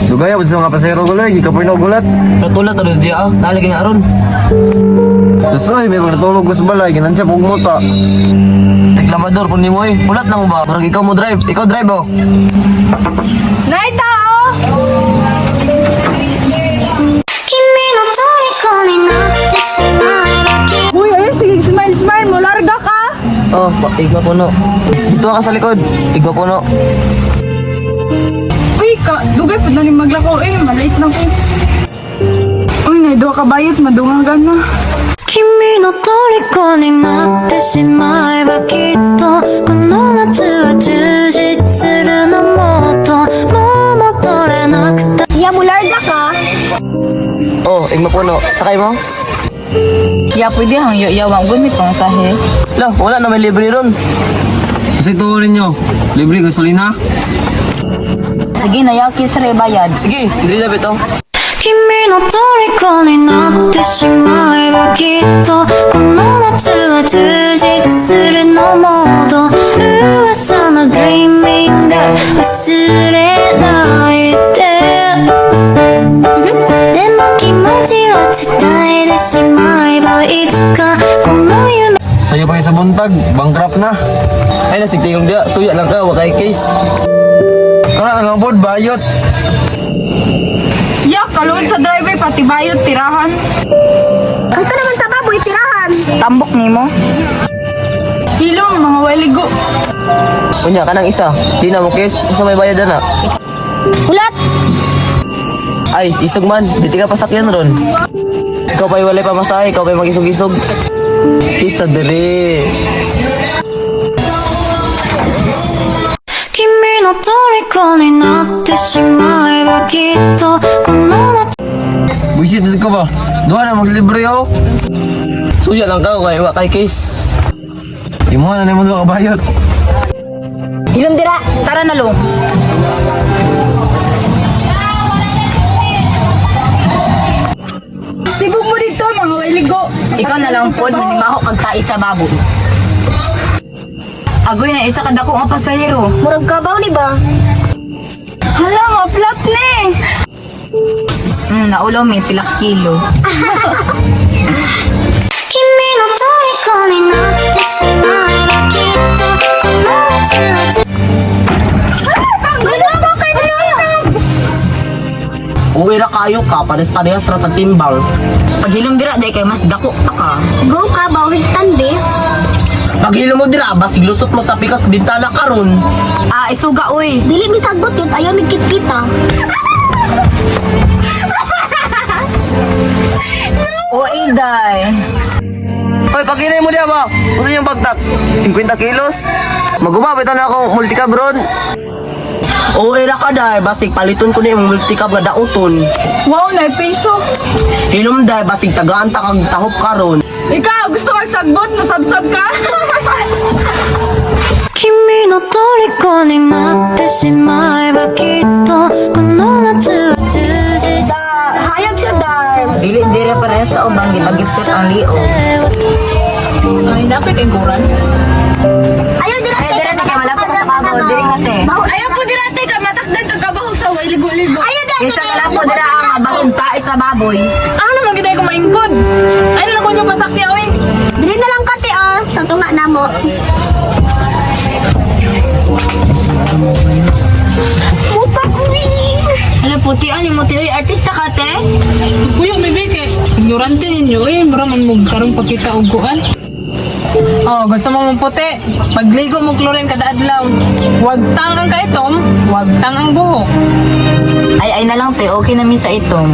Dugay sa mga pasero gulay, ikapoy na gulat. Natulad na rin diya, nalagay nga aron. Susoy, may pagtulog ko sa balay, ginansya pong muta. Reklamador, kung di mo ulat lang ba? Parang ikaw mo drive, ikaw drive oh. Nay tao! Uy, ay, sige, smile, smile mo, larga ka! Oh, igma puno. Dito ka sa likod, igma puno. Uy, dugay pa na rin maglako, malait na ko. Uy, nay, doha ka bayot, madungagan na. 君の虜になってしまえばきっとこの夏は充実するのもっともう戻れなくて Iya mo larga ka? Oh, igma puno. Sakay mo? Iya pwede hang yawang gumit pang sahe. Lah, wala na may libre ron. Kasi tuulin nyo, libre gasolina. Sige na yaw kisre bayad. Sige, hindi na bito. 君の虜になってしまえばきっとこの夏は充実するのもっと噂の Dreaming が忘れないででも気持ちを伝えてしまえばいつかこの夢 Sa'yo pa sa buntag, bankrupt na. Ay, nasigtingong dia. Suya lang ka, wakay case. Kana ang bod, bayot. Ya, kaluod sa driver, pati bayot, tirahan. Asa naman sa baboy tirahan? Tambok nimo. Hilong, mga waligo. Kunya, kanang isa. Di na mo case, kung may bayad na. Ulat! Ay, isog man. Di ka pasakyan ron. Ikaw pa'y walay pamasahe, ikaw pa'y mag-isog-isog. Kiss na dere. 君の虜になってしまえばきっとこの夏 Buisit ka ba? Doon na maglibre ako. Suya lang ka, wakay case. Di mo na naman doon kabayot. Hilom dira, tara na lo. Sibog mo dito, mga waligo. Ikaw na lang pod manimaho kag tai sa baboy. Agoy na isa kada ko nga pasahero. Murag kabaw ni ba? Hala, ma-flop ni. Naulo may pilak kilo. 君の虜になってしまえばきっとこの夏は充 Uwi na kayo ka, pares-parehas ra ta timbang. Pag hilom dira day kay mas dako pa ka. Go ka bawhitan be Paghilo mo dira, basig lusot mo sa pikas bintana karon. Ah, isuga uy. Dili mi sagbot yun ayaw mi kita O day. Hoy, paginay mo diya ba? Gusto niyang bagtak? 50 kilos? Magumapit na ako multicab ron. Oo, era ka dahil. Basig paliton ko na yung multicab nga dauton. Wow, nay peso. Hilom dahil, basig tagaan ta kag tahop karon. Ikaw, gusto kang sagbot, masabsab ka. 君の虜になってしまえばきっとこの夏は充実 Hayag siya day. Dili dira para sa ubang gipagifted ang lio. Ay, dapat yung kuran. Ayaw dira kay malapit sa baboy diri nga te. Ayaw po dirate ka, matakdan ka kabaho sa waligo-ligo. Isa na lang po dira ang abang tae sa baboy. Ano naman kita ko maingkod? Ay, nalang ko yung pasakya, oy. Dili na lang kati tuntunga na mo Ano puti ani mo ti artista ka te? Kuya, bibig ignorante ninyo, maraman mo karong pakita og kuan. Oh, gusto mo mong puti? Pagligo mo klorin kada adlaw. Huwag tangang ka itom, huwag tangang buhok. Ay na lang te, okay na mi sa itong.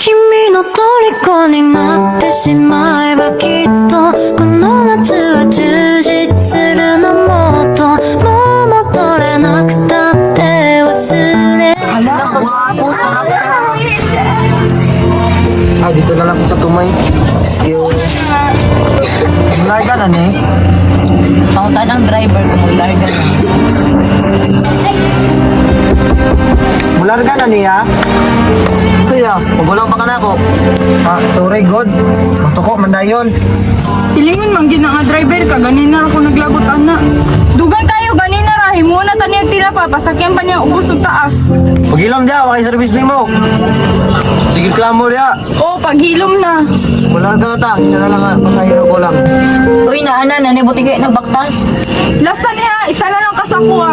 君の虜になってしまえばきっとこの夏は充実するのもっともう戻れなくたって忘れ Ah, dito na lang ako sa tumay. Excuse. Larga na ni. Tautan ang driver ko maglarga na. Mularga na niya. Kuya, magulang pa ka na ako. Ah, sorry God. Masuko man na yun. Pilingon man gina nga driver ka, ganina ako naglagot ana. Dugay kayo, ganina ra, imo na taniyag tinapa, pasakyan pa niya ubos sa taas. Pagilom dia, wakay service nimo. Sige klamo dia. Oh, paghilom na. Wala na ta, isa na lang pasahero ko lang. Uy, naana, nanibuti kayo nagbaktas. Last na niya, isa na lang kasakuha.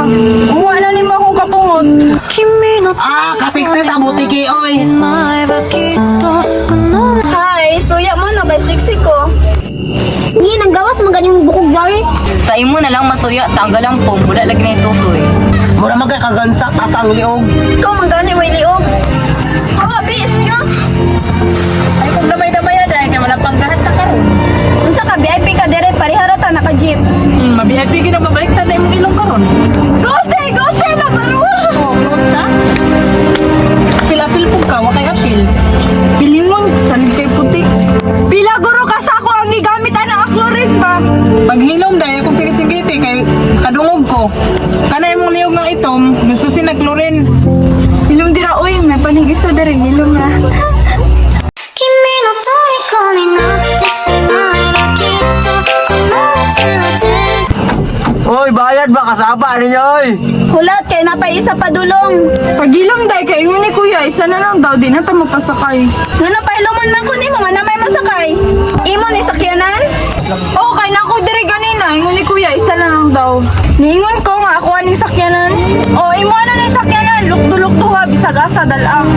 Umuha na ni mo akong kapungot. 君の kasikse sa butiki, oy. 前はきっとこの Hi, suya mo na kay siksi ko. Hindi, nang gawas mo ganing bukog gawin. Sa imo na lang masuya, tanggal ang foam, wala lagi na itutoy. Mura magkakagansa, tasang liog. Ikaw manggani way liog. Hawa, be, excuse. Ay kung damay-damay aday, kaya malapanggahan ta karon. Unsa ka VIP ka dire parihara ta naka jeep. Mabihip yung ginababalik ta dahil mong ilong karon. Gote na baro. Oh, close ta? Apil-apil po ka, wakay apil. Bilingon salig kay puti. Pila guro ka sa ako ang gigamit ana aklorin ba? Pag hilom dahil kung sigit-sigiti kay kadungog ko. Kanay mong liog ng itom, gusto sinaglorin. Hilom dira oy, may panigisa dire hilom ra. 君の虜になってしまえばきっとこの夏は充実 Oy, bayad ba kasaba ninyo oy? Hulat kay napay isa pa dulong. Pagilom day kay ingon ni kuya, isa na lang daw di na ta mapasakay. Nga napailomon man ko nimo nga namay masakay. Imo ni sakyanan? Oo, kay nako diri ganina, ingon ni kuya, isa na lang daw. Niingon ko nga ako ani sakyanan. Oh, imo na ni sakyanan, lukdo-lukdo ha bisag asa dalang.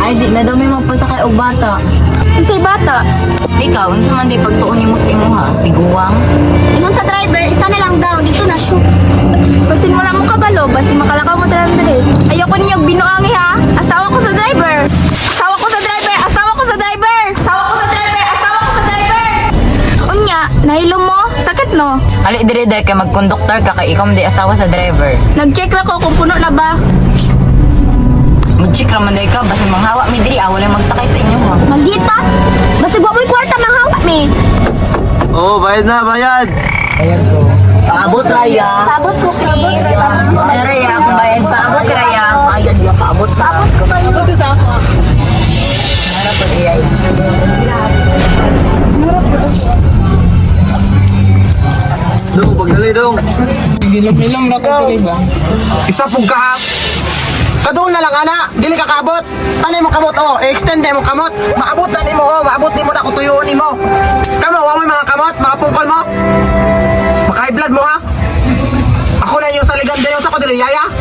Ay, di na daw may magpasakay og bata. Unsay bata? Ikaw, unsa man di pagtuon mo sa imuha? Tiguwang? Ingon sa driver, isa na lang daw, dito na shoot. Basin wala mo kabalo, basin makalakaw mo talang dali. Ayoko niyo binuangi ha. Asawa ko sa driver. Asawa ko sa driver. Asawa ko sa driver. Asawa ko sa driver. Asawa ko sa driver. Unya, nahilo mo? Sakit no? Ali dire dahil kay magkonduktor ka kay ikaw di asawa sa driver. Nag-check ra ko kung puno na ba. Mag-check raman dahil ka, basta manghawa mi diri, wala magsakay sa inyo ha. Maldita! Basta guwapoy kwarta manghawa me. Oh, bayad na, bayad. Paabot, Raya. Sabot ko, please. Sabot ko. Ay, Raya, kung bayad pa, abot ka Raya. Ayan, di paabot na. Sabot ko kayo. Ito sa ako. Harap ko Raya. Dong, pagdali dong. Ilom-ilom ra ko dili ba? Isa pong kahap. Kadoon na lang, ana. Dili ka kabot. Tanay mo kamot, oh. I-extend mo kamot. Maabot na nimo, oh. Maabot nimo na kung tuyuon nimo. Kamo, wa mo yung mga kamot, mga pungkol mo. Maka-high blood mo, ha? Ako na yung saligan din sa ko, dili, yaya.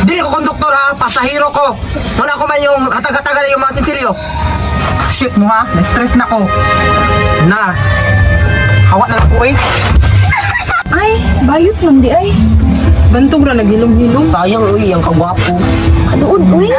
Dili ko konduktor, ha? Pasahero ko. Noon ako man yung hatag-hatagal yung mga sinsilyo. Shit mo, ha? Na-stress na ko. Na. Hawa na lang ko, eh. Ay, bayot man di ay. Bantog ra nagilom-hilom. Sayang, uy, ang kagwapo. Kaduod, uy.